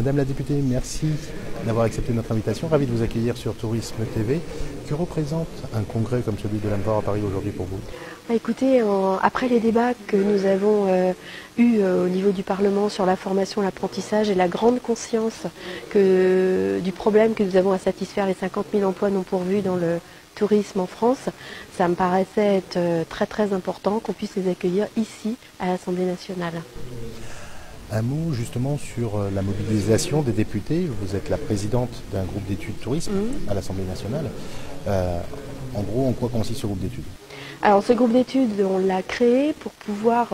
Madame la députée, merci d'avoir accepté notre invitation. Ravi de vous accueillir sur Tourisme TV. Que représente un congrès comme celui de l'Amphore à Paris aujourd'hui pour vous? Écoutez, après les débats que nous avons eus au niveau du Parlement sur la formation, l'apprentissage et la grande conscience du problème que nous avons à satisfaire, les 50 000 emplois non pourvus dans le tourisme en France, ça me paraissait être très très important qu'on puisse les accueillir ici à l'Assemblée nationale. Un mot justement sur la mobilisation des députés. Vous êtes la présidente d'un groupe d'études tourisme à l'Assemblée nationale. En gros, en quoi consiste ce groupe d'études? Alors ce groupe d'études, on l'a créé pour pouvoir,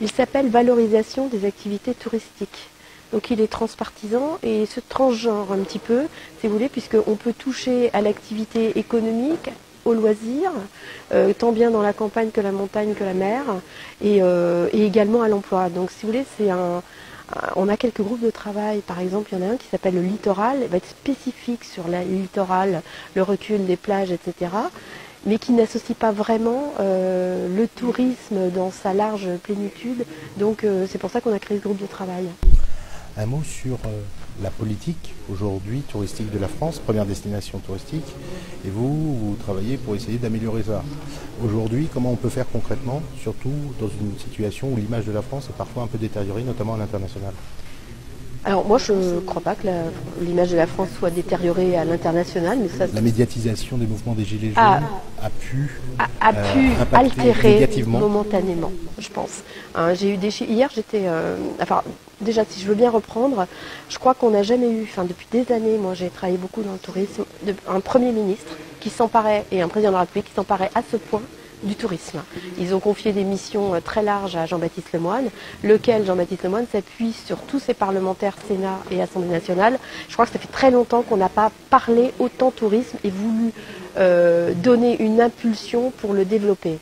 il s'appelle Valorisation des activités touristiques. Donc il est transpartisan et se transgenre un petit peu, si vous voulez, puisqu'on peut toucher à l'activité économique, aux loisirs, tant bien dans la campagne que la montagne que la mer, et également à l'emploi. Donc si vous voulez, on a quelques groupes de travail. Par exemple, il y en a un qui s'appelle le littoral, il va être spécifique sur le littoral, le recul des plages, etc., mais qui n'associe pas vraiment le tourisme dans sa large plénitude. Donc c'est pour ça qu'on a créé ce groupe de travail. Un mot sur la politique aujourd'hui touristique de la France, première destination touristique, et vous travaillez pour essayer d'améliorer ça. Aujourd'hui, comment on peut faire concrètement, surtout dans une situation où l'image de la France est parfois un peu détériorée, notamment à l'international? Alors moi je ne crois pas que l'image de la France soit détériorée à l'international, mais ça. La médiatisation des mouvements des Gilets jaunes a pu altérer momentanément, je pense. J'ai eu des chiffres. Hier j'étais. Déjà si je veux bien reprendre, je crois qu'on n'a jamais eu, depuis des années, moi j'ai travaillé beaucoup dans le tourisme, un Premier ministre qui s'emparait et un président de la République qui s'emparait à ce point du tourisme. Ils ont confié des missions très larges à Jean-Baptiste Lemoyne, lequel Jean-Baptiste Lemoyne s'appuie sur tous ses parlementaires Sénat et Assemblée nationale. Je crois que ça fait très longtemps qu'on n'a pas parlé autant tourisme et voulu donner une impulsion pour le développer.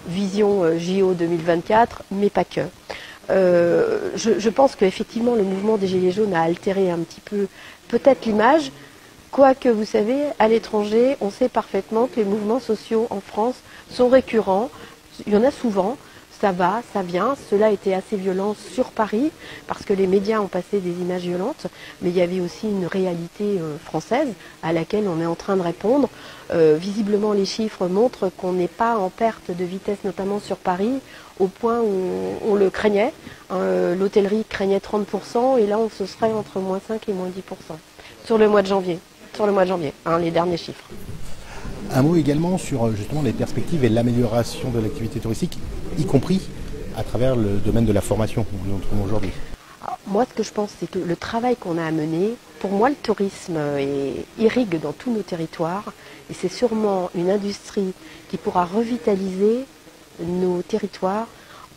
Vision JO 2024, mais pas que. Je pense qu'effectivement le mouvement des Gilets jaunes a altéré un petit peu peut-être l'image. Quoique, vous savez, à l'étranger, on sait parfaitement que les mouvements sociaux en France sont récurrents. Il y en a souvent, ça va, ça vient. Cela a été assez violent sur Paris, parce que les médias ont passé des images violentes, mais il y avait aussi une réalité française à laquelle on est en train de répondre. Visiblement, les chiffres montrent qu'on n'est pas en perte de vitesse, notamment sur Paris, au point où on le craignait. L'hôtellerie craignait 30%, et là, on se serait entre moins 5 et moins 10% sur le mois de janvier. Les derniers chiffres. Un mot également sur justement les perspectives et l'amélioration de l'activité touristique, y compris à travers le domaine de la formation où nous nous trouvons aujourd'hui. Moi, ce que je pense, c'est que le travail qu'on a à mener, pour moi, le tourisme irrigue dans tous nos territoires, et c'est sûrement une industrie qui pourra revitaliser nos territoires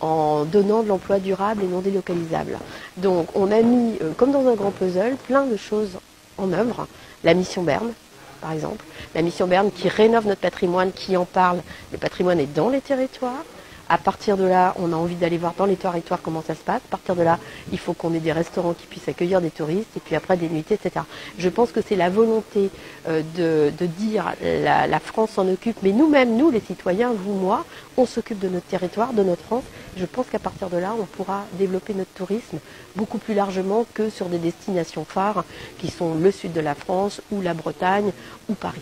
en donnant de l'emploi durable et non délocalisable. Donc, on a mis, comme dans un grand puzzle, plein de choses en œuvre. La mission Berne, par exemple. La mission Berne qui rénove notre patrimoine, qui en parle. Le patrimoine est dans les territoires. À partir de là, on a envie d'aller voir dans les territoires comment ça se passe. À partir de là, il faut qu'on ait des restaurants qui puissent accueillir des touristes, et puis après des nuitées, etc. Je pense que c'est la volonté de dire la France s'en occupe, mais nous-mêmes, nous les citoyens, vous, moi, on s'occupe de notre territoire, de notre France. Je pense qu'à partir de là, on pourra développer notre tourisme beaucoup plus largement que sur des destinations phares qui sont le sud de la France, ou la Bretagne, ou Paris.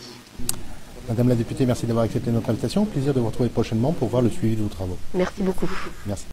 Madame la députée, merci d'avoir accepté notre invitation. Plaisir de vous retrouver prochainement pour voir le suivi de vos travaux. Merci beaucoup. Merci.